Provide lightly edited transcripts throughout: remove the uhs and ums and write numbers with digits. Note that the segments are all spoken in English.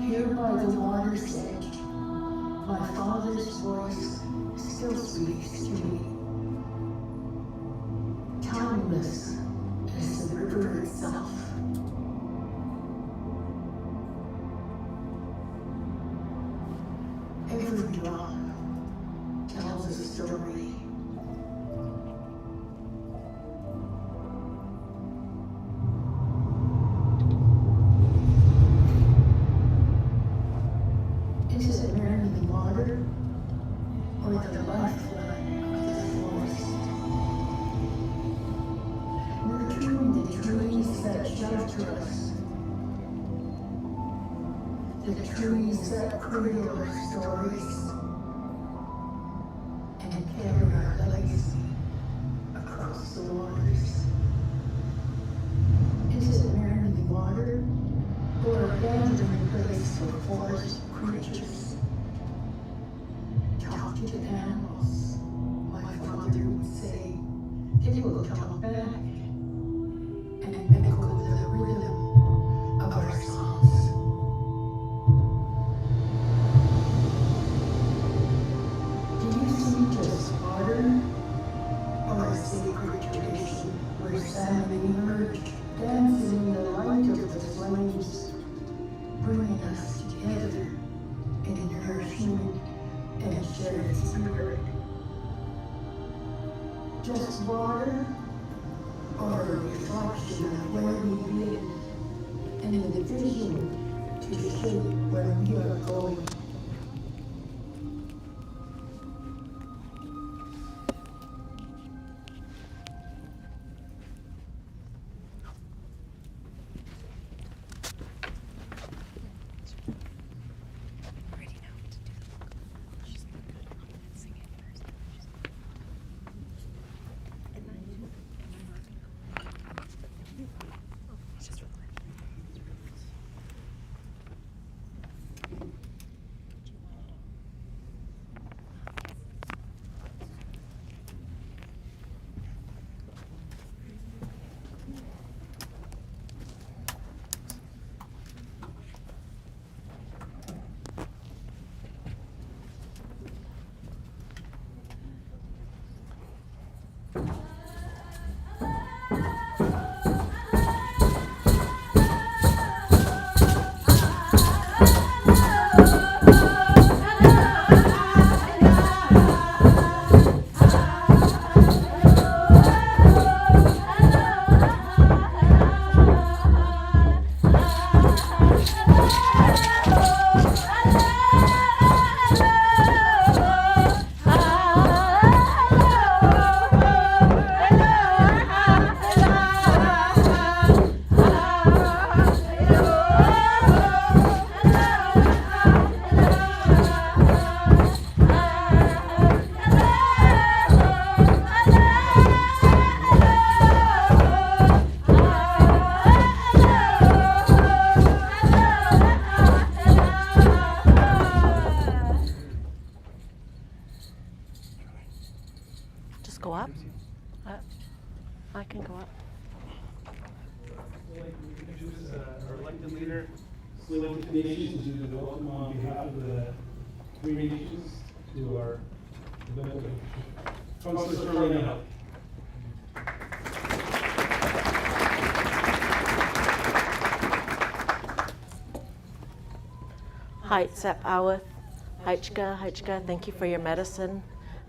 Here by the water's edge, my father's voice still speaks to me. Timeless as the river itself. Every drop tells a story. Is it merely the water or the lifeline of the forest? Nurturing the trees that shelter us, the trees that cradle our stories and carry our legacy across the waters. Is it merely the water or a gathering place for forest creatures? Talk to the animals, my father would say. They will talk back and echo the rhythm of our songs. Do you see just water or a sacred tradition where salmon emerge, dancing in the light of the flames, bringing us together in nourishment and shared spirit? Just water or a reflection of where we've been and the vision to shape where we are going? Go up? I can go up. I'd like to introduce our elected leader, Tsleil-Waututh Nations, and do the welcome on behalf of the three nations to our event. Councilor Charlene. Xaxli'p, Haichka, thank you for your medicine.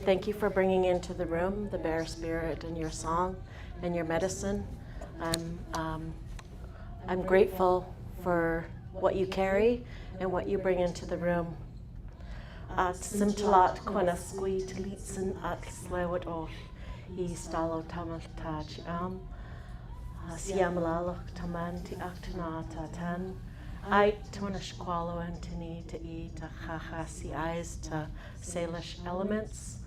Thank you for bringing into the room the bear spirit and your song and your medicine. I'm grateful for what you carry and what you bring into the room. Simtalat Quanasqui Talitsin at Tsleil-Waututh, Stalo Tamal Taj Siamlalok Taman Ti Aktana Tatan. I Tonish Qualo Antini to E to Chachasi Eyes to Salish elements.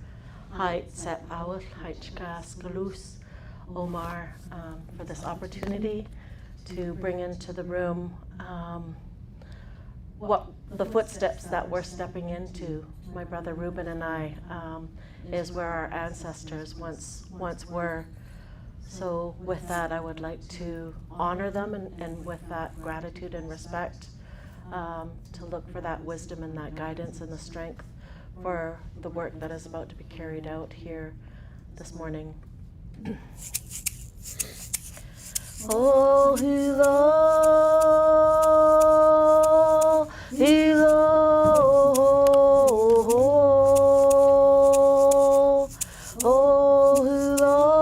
Xaxli'p, Haichka, Skalus, Omar, for this opportunity to bring into the room what the footsteps that we're stepping into, my brother Rueben and I, is where our ancestors once were So with that, I would like to honor them, and with that gratitude and respect, to look for that wisdom and that guidance and the strength for the work that is about to be carried out here this morning. Oh, hilo, hilo, oh, hilo,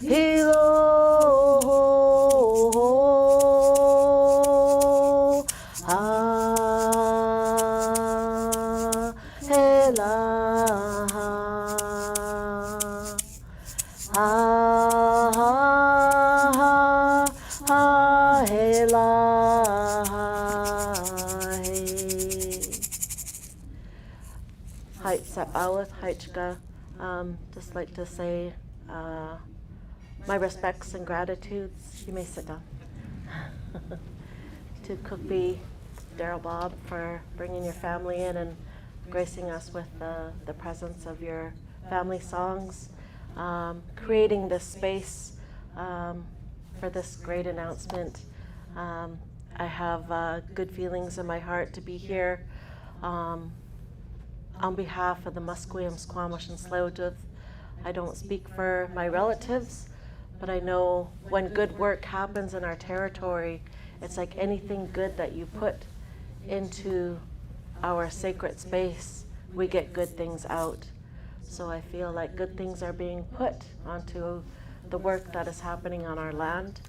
hilo, hela. Tsleil-Waututh, Haitchka, just like to say my respects and gratitudes. You may sit down. To Cookbee, Darrell, Bob, for bringing your family in and gracing us with the presence of your family songs, creating this space for this great announcement. I have good feelings in my heart to be here. On behalf of the Musqueam, Squamish, and Tsleil-Waututh, I don't speak for my relatives, but I know when good work happens in our territory, it's like anything good that you put into our sacred space, we get good things out. So I feel like good things are being put onto the work that is happening on our land.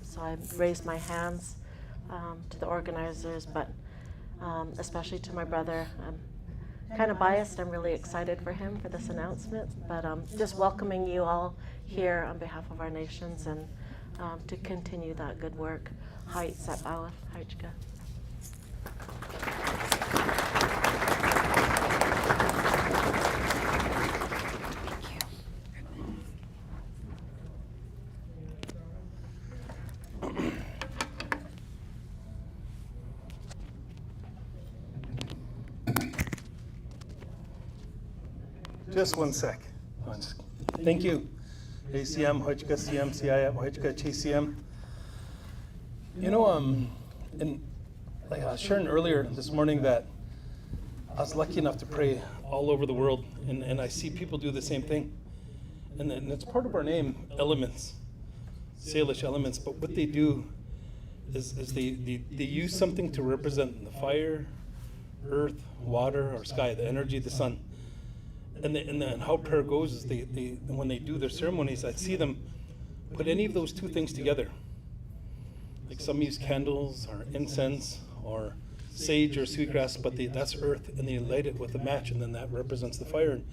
So I raise my hands to the organizers, but especially to my brother. I'm kind of biased. I'm really excited for him for this announcement, but just welcoming you all here on behalf of our nations and to continue that good work. Tsleil-Waututh, Haitchka. Just one sec. Thank you. ACM, Hojka, CM, CIM, Hojka, CM. You know, and like I was sharing earlier this morning that I was lucky enough to pray all over the world, and I see people do the same thing. And it's part of our name, elements, Salish elements, but what they do is they use something to represent the fire, earth, water, or sky, the energy, the sun. And then how prayer goes is they when they do their ceremonies, I see them put any of those two things together. Like some use candles or incense or sage or sweetgrass, but that's earth, and they light it with a match, and then that represents the fire. And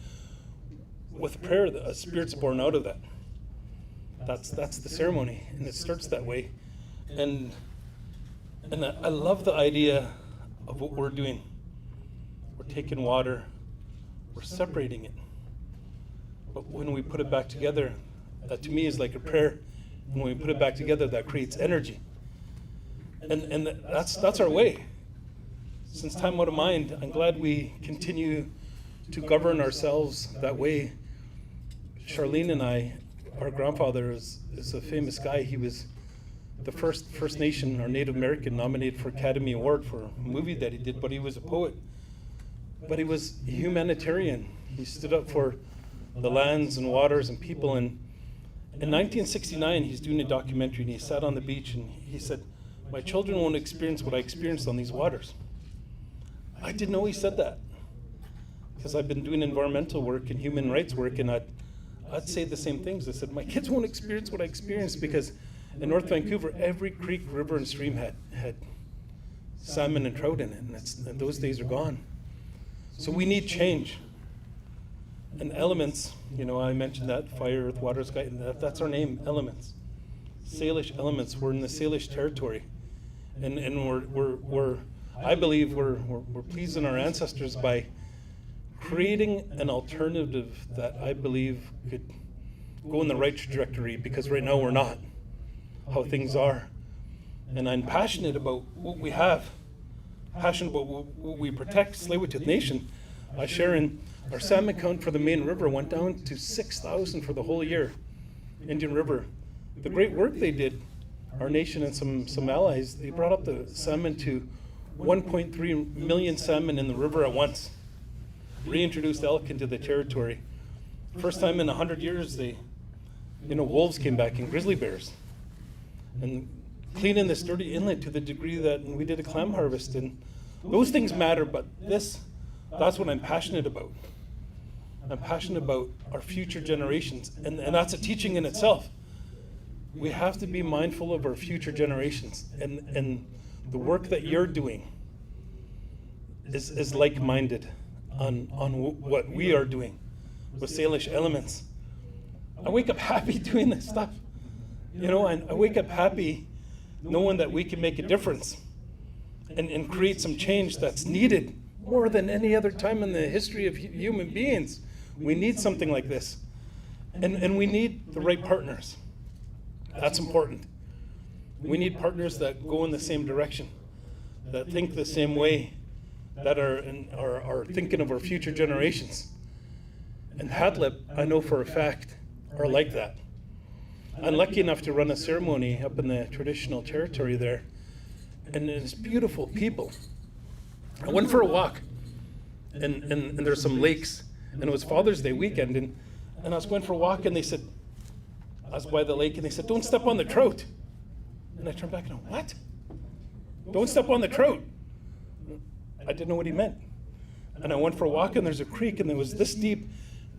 with prayer, a spirit's born out of that. That's the ceremony, and it starts that way. And I love the idea of what we're doing. We're taking water. We're separating it. But when we put it back together, that to me is like a prayer. And when we put it back together, that creates energy. And that's our way. Since time out of mind, I'm glad we continue to govern ourselves that way. Charlene and I, our grandfather is a famous guy. He was the first First Nation or Native American nominated for Academy Award for a movie that he did, but he was a poet. But he was a humanitarian. He stood up for the lands and waters and people. And in 1969, he's doing a documentary, and he sat on the beach and he said, "My children won't experience what I experienced on these waters." I didn't know he said that, because I've been doing environmental work and human rights work, and I'd say the same things. I said, my kids won't experience what I experienced, because in North Vancouver, every creek, river, and stream had salmon and trout in it, and those days are gone. So we need change. And elements, I mentioned that, fire, earth, water, sky, and that's our name, elements. Salish elements, we're in the Salish territory. And we're I believe we're pleasing our ancestors by creating an alternative that I believe could go in the right trajectory, because right now we're not, how things are. And I'm passionate about what we have, passionate about what we protect, Tsleil-Waututh Nation. I share in Our salmon count for the main river went down to 6,000 for the whole year. Indian River. The great work they did, our nation and some allies, they brought up the salmon to 1.3 million salmon in the river at once. Reintroduced elk into the territory. First time in 100 years, wolves came back and grizzly bears. And cleaning this dirty inlet to the degree that we did a clam harvest. And those things matter, but that's what I'm passionate about. I'm passionate about our future generations, and that's a teaching in itself. We have to be mindful of our future generations, and the work that you're doing is like-minded on what we are doing with Salish elements. I wake up happy doing this stuff, and I wake up happy knowing that we can make a difference and create some change that's needed more than any other time in the history of human beings. We need something like this. And we need the right partners. That's important. We need partners that go in the same direction, that think the same way, that are thinking of our future generations. And Xaxli'p, I know for a fact, are like that. I'm lucky enough to run a ceremony up in the traditional territory there, and it's beautiful people. I went for a walk, and there's some lakes, and it was Father's Day weekend, and I was going for a walk, and they said, I was by the lake, and they said, don't step on the trout. And I turned back and I went, what? Don't step on the trout. I didn't know what he meant. And I went for a walk, and there's a creek, and it was this deep.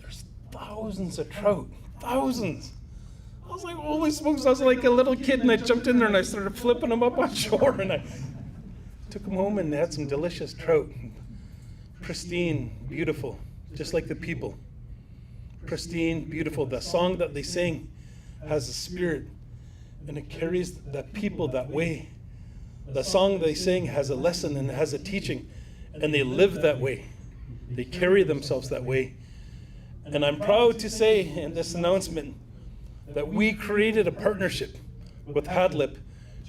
There's thousands of trout, thousands. I was like, holy smokes, I was like a little kid, and I jumped in there, and I started flipping them up on shore, and I took them home and had some delicious trout. Pristine, beautiful, just like the people. Pristine, beautiful. The song that they sing has a spirit, and it carries the people that way. The song they sing has a lesson and has a teaching, and they live that way. They carry themselves that way. And I'm proud to say in this announcement that we created a partnership with Xaxli'p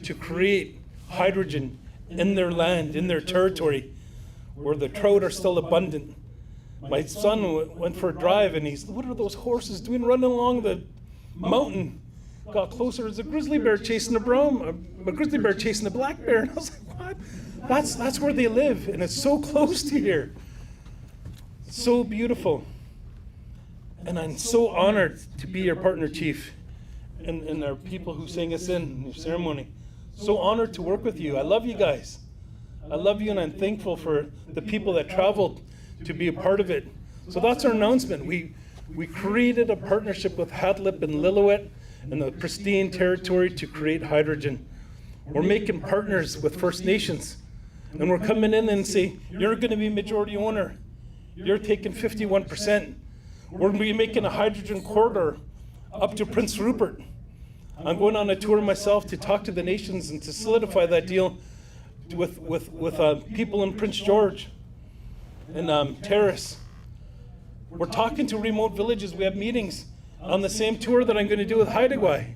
to create hydrogen in their land, in their territory, where the trout are still abundant. My son went for a drive, and he's, what are those horses doing running along the mountain? Got closer, there's a grizzly bear chasing a grizzly bear chasing a black bear. And I was like, what? That's where they live, and it's so close to here. It's so beautiful. And I'm so honored to be your partner, Chief, and our people who sang us in your ceremony. So honored to work with you. I love you guys. I love you, and I'm thankful for the people that traveled to be a part of it. So that's our announcement. We created a partnership with Xaxli'p and Lillooet and the pristine territory to create hydrogen. We're making partners with First Nations, and we're coming in and say, you're going to be majority owner. You're taking 51%. We're going to be making a hydrogen corridor up to Prince Rupert. I'm going on a tour myself to talk to the nations and to solidify that deal with people in Prince George and Terrace. We're talking to remote villages. We have meetings on the same tour that I'm going to do with Haidagwai.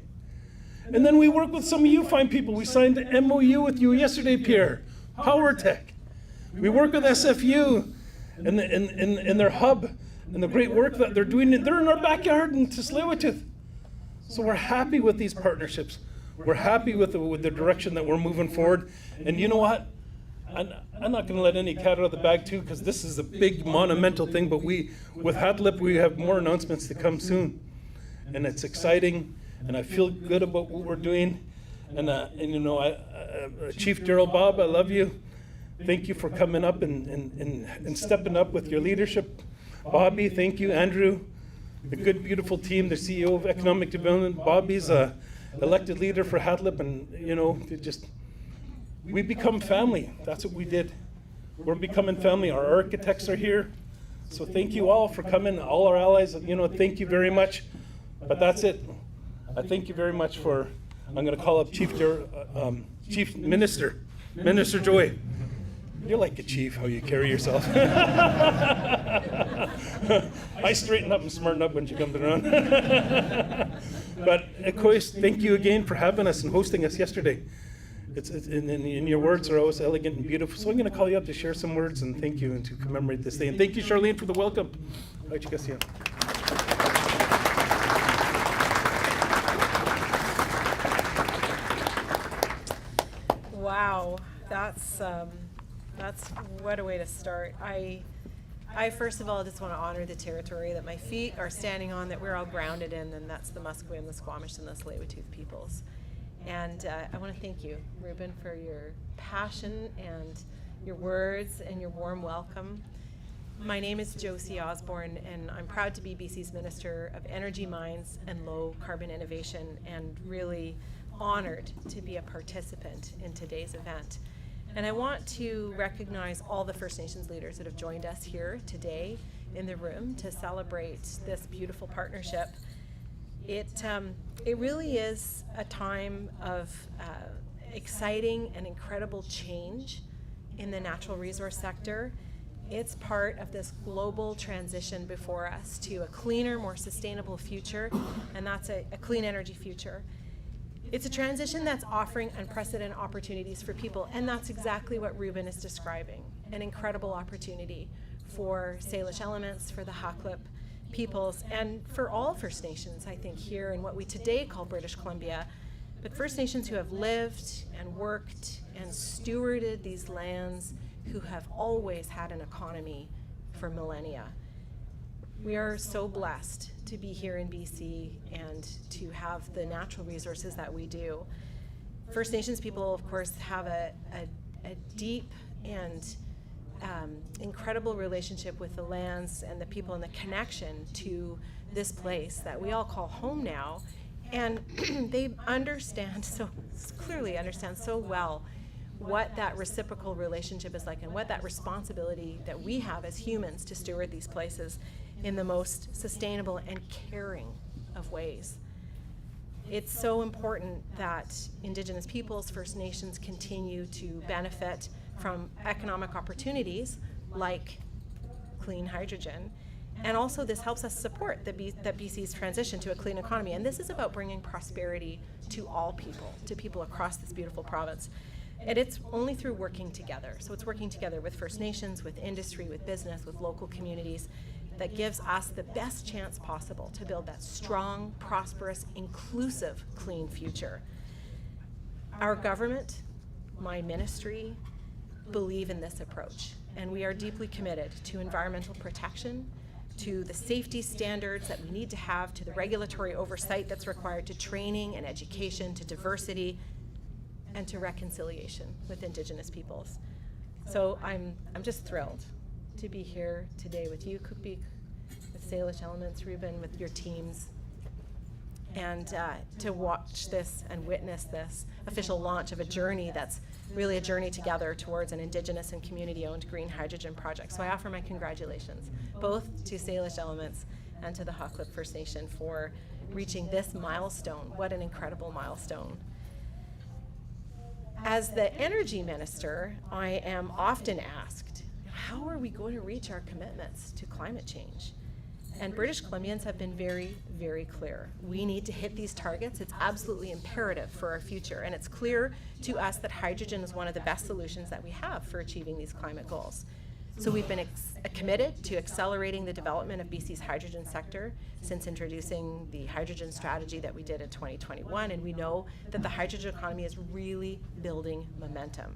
And then we work with some of you fine people. We signed an MOU with you yesterday, Pierre, Power Tech. We work with SFU and their hub and the great work that they're doing. They're in our backyard in Tsleil-Waututh. So we're happy with these partnerships. We're happy with the direction that we're moving forward. And you know what? I'm not going to let any cat out of the bag too, because this is a big monumental thing. But with Xaxli'p, we have more announcements to come soon, and it's exciting. And I feel good about what we're doing. And Chief Darrell, Bob, I love you. Thank you for coming up and stepping up with your leadership. Bobby, thank you. Andrew, the good, beautiful team, the CEO of Economic Development. Bobby's a elected leader for Xaxli'p, and we become family. That's what we did. We're becoming family. Our architects are here. So thank you all for coming. All our allies, thank you very much. But that's it. I thank you very much for, I'm going to call up Chief Minister Joy. You're like a chief, how you carry yourself. I straighten up and smarten up when she comes around. But of course, thank you again for having us and hosting us yesterday. And your words are always elegant and beautiful. So I'm going to call you up to share some words and thank you and to commemorate this day. And thank you, Charlene, for the welcome. Wow, that's what a way to start. I first of all just want to honor the territory that my feet are standing on, that we're all grounded in, and that's the Musqueam, the Squamish, and the Tsleil-Waututh peoples. And I want to thank you, Rueben, for your passion and your words and your warm welcome. My name is Josie Osborne, and I'm proud to be BC's Minister of Energy, Mines, and Low Carbon Innovation, and really honored to be a participant in today's event. And I want to recognize all the First Nations leaders that have joined us here today in the room to celebrate this beautiful partnership. It really is a time of exciting and incredible change in the natural resource sector. It's part of this global transition before us to a cleaner, more sustainable future, and that's a clean energy future. It's a transition that's offering unprecedented opportunities for people, and that's exactly what Rueben is describing, an incredible opportunity for Salish elements, for the Xaxli'p peoples, and for all First Nations, I think, here in what we today call British Columbia, but First Nations who have lived and worked and stewarded these lands, who have always had an economy for millennia. We are so blessed to be here in BC and to have the natural resources that we do. First Nations people, of course, have a deep and incredible relationship with the lands and the people and the connection to this place that we all call home now. And they understand clearly so well what that reciprocal relationship is like and what that responsibility that we have as humans to steward these places in the most sustainable and caring of ways. It's so important that Indigenous peoples, First Nations, continue to benefit from economic opportunities like clean hydrogen. And also this helps us support that BC's transition to a clean economy. And this is about bringing prosperity to all people, to people across this beautiful province. And it's only through working together. So it's working together with First Nations, with industry, with business, with local communities, that gives us the best chance possible to build that strong, prosperous, inclusive, clean future. Our government, my ministry, believe in this approach, and we are deeply committed to environmental protection, to the safety standards that we need to have, to the regulatory oversight that's required, to training and education, to diversity, and to reconciliation with Indigenous peoples. So I'm just thrilled to be here today with you, Cookbeak, with Salish Elements, Rueben, with your teams, and to watch this and witness this official launch of a journey that's really a journey together towards an Indigenous and community-owned green hydrogen project. So I offer my congratulations, both to Salish Elements and to the Xaxli'p First Nation for reaching this milestone. What an incredible milestone. As the energy minister, I am often asked, how are we going to reach our commitments to climate change? And British Columbians have been very, very clear. We need to hit these targets. It's absolutely imperative for our future. And it's clear to us that hydrogen is one of the best solutions that we have for achieving these climate goals. So we've been committed to accelerating the development of BC's hydrogen sector since introducing the hydrogen strategy that we did in 2021. And we know that the hydrogen economy is really building momentum.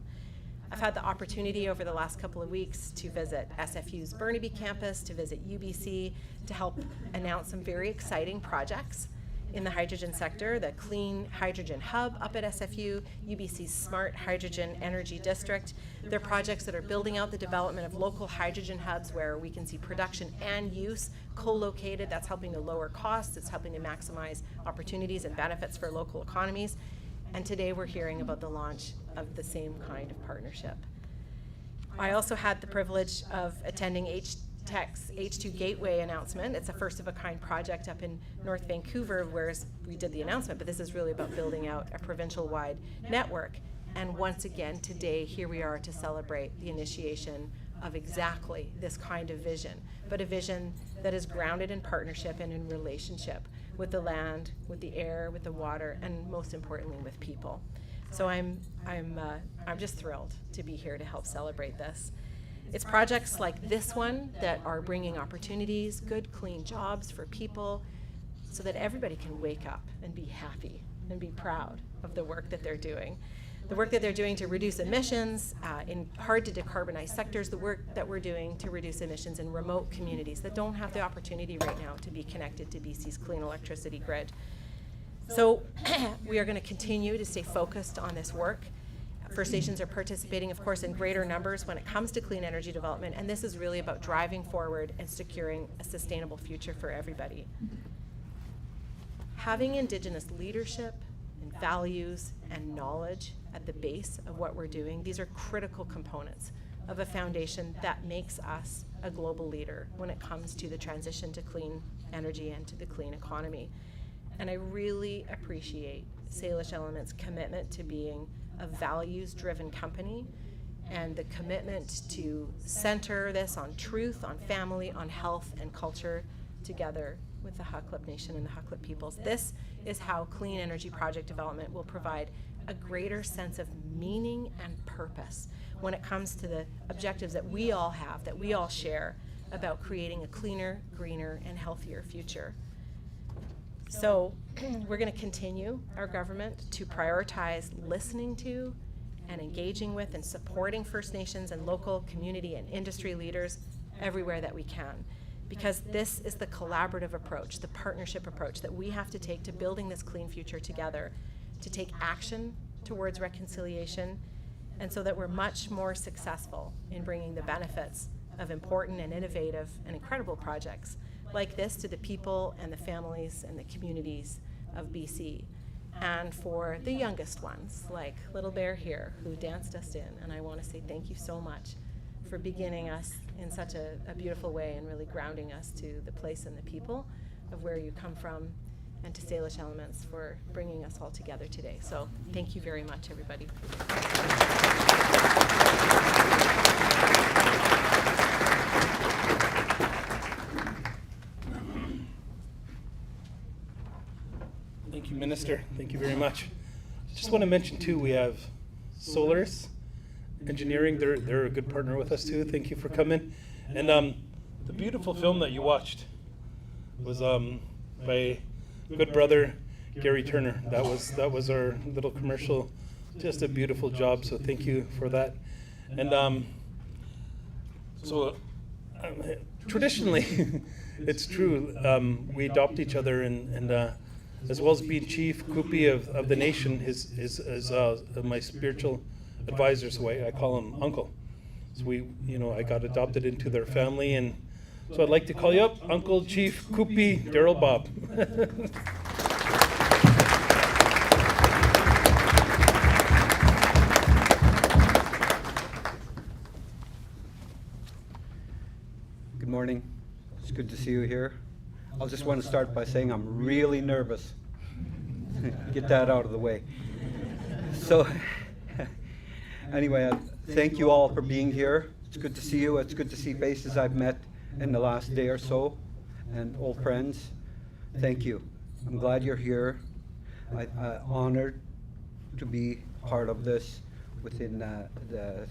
I've had the opportunity over the last couple of weeks to visit SFU's Burnaby campus, to visit UBC, to help announce some very exciting projects in the hydrogen sector, the Clean Hydrogen Hub up at SFU, UBC's Smart Hydrogen Energy District. They're projects that are building out the development of local hydrogen hubs where we can see production and use co-located. That's helping to lower costs, it's helping to maximize opportunities and benefits for local economies. And today we're hearing about the launch of the same kind of partnership. I also had the privilege of attending HTEC's H2 Gateway announcement. It's a first of a kind project up in North Vancouver where we did the announcement, but this is really about building out a provincial-wide network. And once again, today, here we are to celebrate the initiation of exactly this kind of vision, but a vision that is grounded in partnership and in relationship with the land, with the air, with the water, and most importantly, with people. So I'm just thrilled to be here to help celebrate this. It's projects like this one that are bringing opportunities, good, clean jobs for people, so that everybody can wake up and be happy and be proud of the work that they're doing. The work that they're doing to reduce emissions in hard to decarbonize sectors, the work that we're doing to reduce emissions in remote communities that don't have the opportunity right now to be connected to BC's clean electricity grid. So we are going to continue to stay focused on this work. First Nations are participating, of course, in greater numbers when it comes to clean energy development, and this is really about driving forward and securing a sustainable future for everybody. Having Indigenous leadership and values and knowledge at the base of what we're doing, these are critical components of a foundation that makes us a global leader when it comes to the transition to clean energy and to the clean economy. And I really appreciate Salish Element's commitment to being a values-driven company and the commitment to center this on truth, on family, on health and culture together with the Xaxli'p Nation and the Xaxli'p peoples. This is how clean energy project development will provide a greater sense of meaning and purpose when it comes to the objectives that we all have, that we all share about creating a cleaner, greener, and healthier future. So we're going to continue our government to prioritize listening to and engaging with and supporting First Nations and local community and industry leaders everywhere that we can, because this is the collaborative approach, the partnership approach that we have to take to building this clean future together, to take action towards reconciliation, and so that we're much more successful in bringing the benefits of important and innovative and incredible projects like this to the people and the families and the communities of BC. And for the youngest ones, like little Bear here, who danced us in, and I want to say thank you so much for beginning us in such a beautiful way and really grounding us to the place and the people of where you come from, and to Salish Elements for bringing us all together today. So thank you very much, everybody. Thank you, Minister. Thank you very much. Just want to mention too, we have Solaris Engineering. They're a good partner with us too. Thank you for coming. And the beautiful film that you watched was by good brother Gary Turner. That was our little commercial. Just a beautiful job. So thank you for that. And traditionally, it's true. We adopt each other, and as well as being chief Kupi of the nation, is my spiritual advisor. So I call him Uncle. So I got adopted into their family, and so I'd like to call you up, Uncle Chief Kupi Darrell Bob. Good morning. It's good to see you here. I just want to start by saying I'm really nervous. Get that out of the way. So, anyway, thank you all for being here. It's good to see you. It's good to see faces I've met in the last day or so, and old friends. Thank you. I'm glad you're here. I'm honored to be part of this within the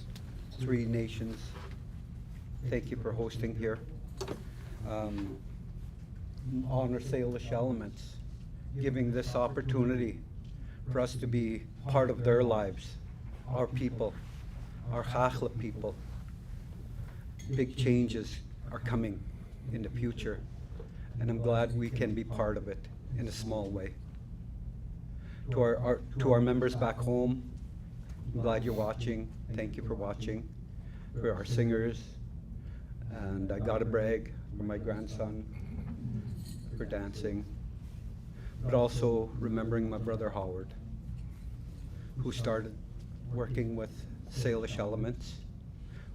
Three Nations. Thank you for hosting here. Honor Salish Elements, giving this opportunity for us to be part of their lives, our people, our Xaxli'p people. Big changes are coming in the future, and I'm glad we can be part of it in a small way. To our members back home, I'm glad you're watching. Thank you for watching. For our singers, and I gotta brag for my grandson for dancing, but also remembering my brother Howard, who started working with Salish Elements,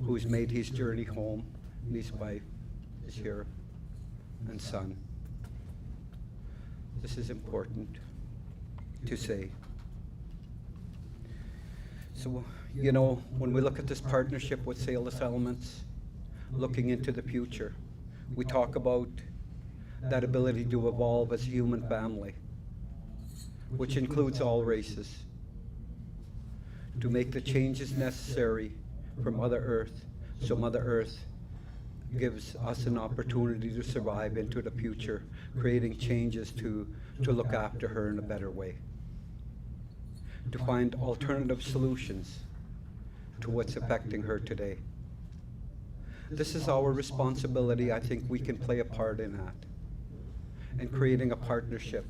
who's made his journey home, and his wife is here, and son. This is important to say. So, when we look at this partnership with Salish Elements, looking into the future, we talk about that ability to evolve as a human family, which includes all races. to make the changes necessary for Mother Earth, so Mother Earth gives us an opportunity to survive into the future, creating changes to look after her in a better way, to find alternative solutions to what's affecting her today. This is our responsibility. I think we can play a part in that, in creating a partnership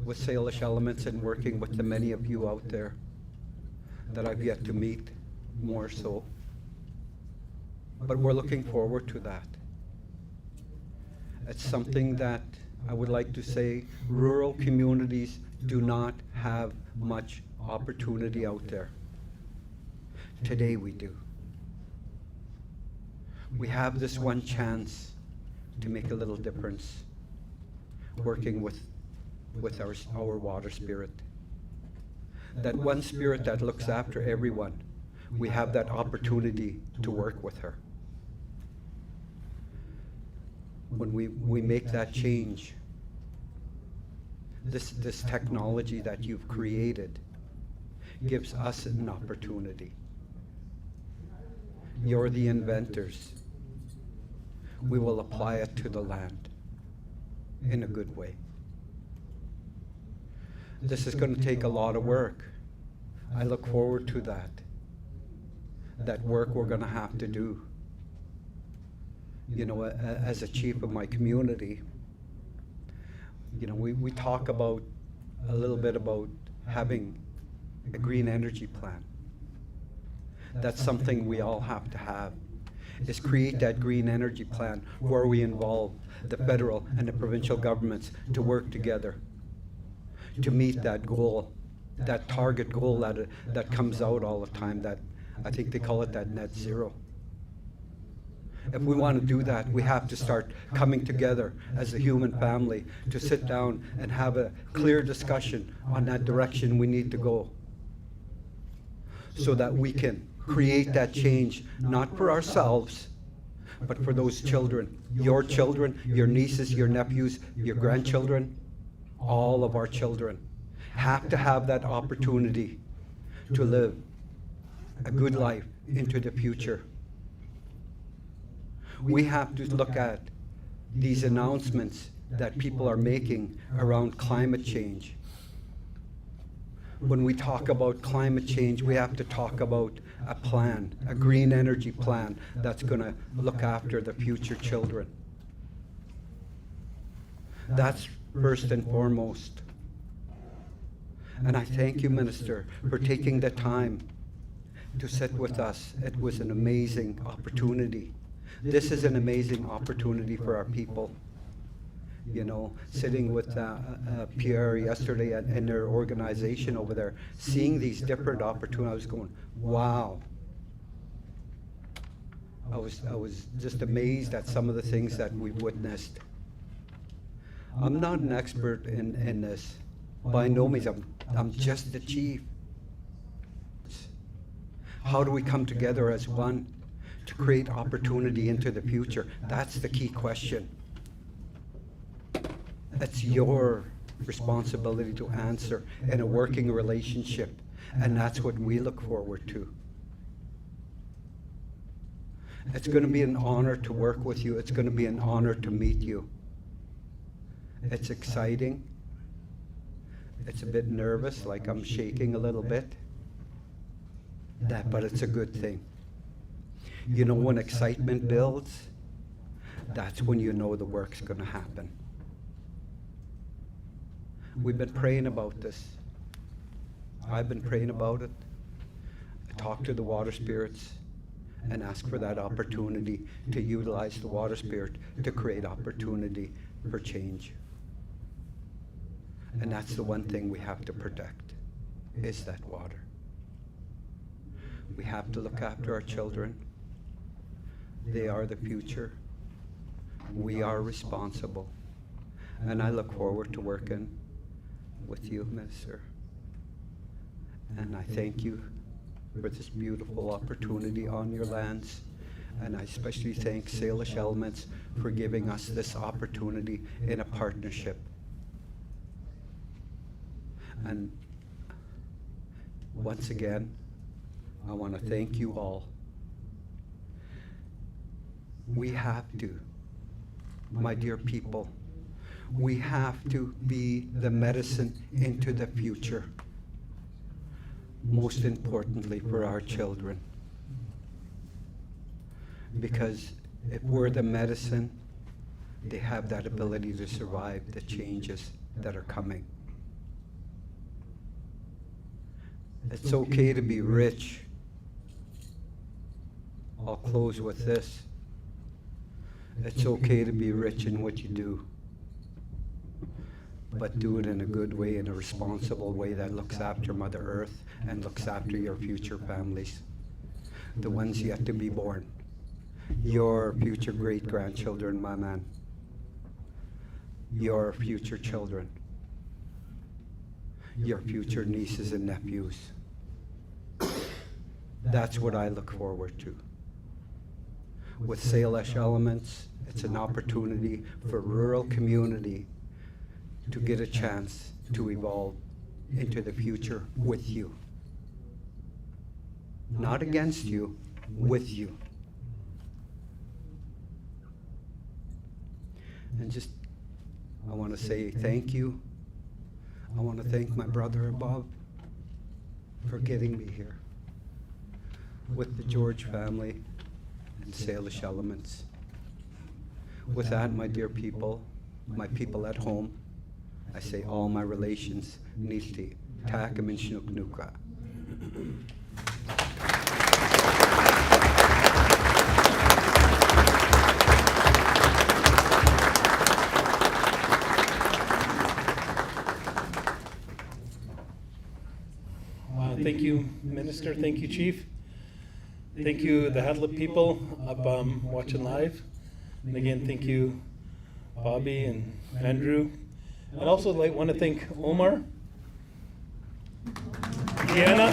with Salish Elements and working with the many of you out there that I've yet to meet more so. But we're looking forward to that. It's something that I would like to say rural communities do not have much opportunity out there. Today we do. We have this one chance to make a little difference working with our water spirit. That one spirit that looks after everyone, we have that opportunity to work with her. When we make that change, this technology that you've created gives us an opportunity. You're the inventors. We will apply it to the land in a good way. This is going to take a lot of work. I look forward to that work we're going to have to do. You know, as a chief of my community, you know, we talk about a little bit about having a green energy plan. That's something we all have to have, is create that green energy plan where we involve the federal and the provincial governments to work together to meet that goal, that target goal that comes out all the time, that I think they call it that net zero. If we want to do that, we have to start coming together as a human family to sit down and have a clear discussion on that direction we need to go, so that we can create that change, not for ourselves, but for those children, your nieces, your nephews, your grandchildren. All of our children have to have that opportunity to live a good life into the future. We have to look at these announcements that people are making around climate change. When we talk about climate change, we have to talk about a plan, a green energy plan that's going to look after the future children. That's first and foremost. And I thank you, Minister, for taking the time to sit with us. It was an amazing opportunity. This is an amazing opportunity for our people. You know, sitting with Pierre yesterday and their organization over there, seeing these different opportunities, I was going, wow. I was just amazed at some of the things that we've witnessed. I'm not an expert in this. By no means, I'm just the chief. How do we come together as one to create opportunity into the future? That's the key question. It's your responsibility to answer in a working relationship, and that's what we look forward to. It's going to be an honor to work with you. It's going to be an honor to meet you. It's exciting. It's a bit nervous, like I'm shaking a little bit. But it's a good thing. You know, when excitement builds, that's when you know the work's going to happen. We've been praying about this. I've been praying about it. I talk to the water spirits and ask for that opportunity to utilize the water spirit to create opportunity for change. And that's the one thing we have to protect, is that water. We have to look after our children. They are the future. We are responsible. And I look forward to working with you, Minister. And I thank you for this beautiful opportunity on your lands. And I especially thank Salish Elements for giving us this opportunity in a partnership. And once again, I want to thank you all. We have to, my dear people, we have to be the medicine into the future. Most importantly for our children. Because if we're the medicine, they have that ability to survive the changes that are coming. It's okay to be rich. I'll close with this. It's okay to be rich in what you do, but do it in a good way, in a responsible way that looks after Mother Earth and looks after your future families, the ones yet to be born, your future great-grandchildren, my man, your future children, your future nieces and nephews. That's what I look forward to. With Salish Elements, it's an opportunity for rural community to get a chance to evolve into the future with you. Not against you, with you. And just, I want to say thank you. I want to thank my brother Bob for getting me here with the George family and Salish Elements. With that, my dear people, my people at home, I say all my relations, Nilti, Takam and Shnuknuka. Thank you, Minister. Thank you, Chief. Thank you, the Xaxli'p people up watching live. And again, thank you, Bobby and Andrew. I'd also want to thank Omar, Deanna,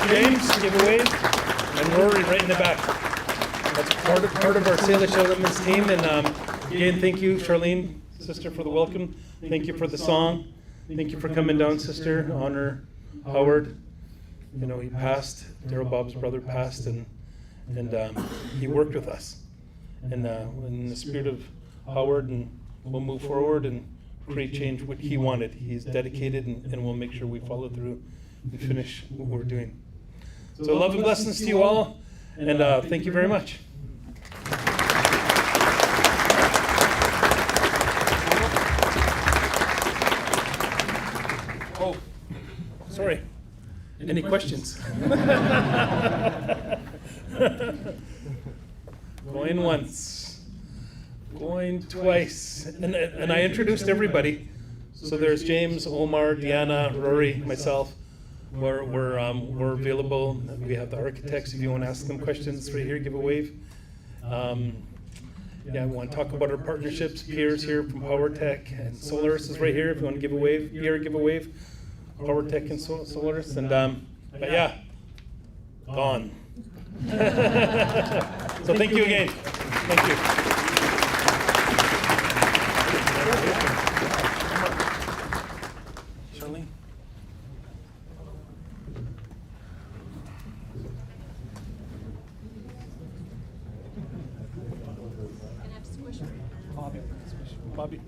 James, give a wave, and Rory right in the back. That's part of our Salish Elements team. And again, thank you, Charlene, sister, for the welcome. Thank you for the song. Thank you for coming down, sister. Honor Howard. You know, he passed. Darrell, Bob's brother, passed, and he worked with us. And in the spirit of Howard, and we'll move forward and create change what he wanted. He's dedicated, and we'll make sure we follow through and finish what we're doing. So love and blessings to you all, and thank you very much. Oh, sorry. Any questions? Going once, going twice, and I introduced everybody. So there's James, Omar, Deanna, Rory, myself. We're available. We have the architects if you want to ask them questions right here. Give a wave. Yeah, we want to talk about our partnerships. Pierre's here from PowerTech, and Solaris is right here. If you want to give a wave, Pierre, give a wave. PowerTech and Solaris, and but yeah, gone. So thank you again. Thank you. Charlene. Bobby.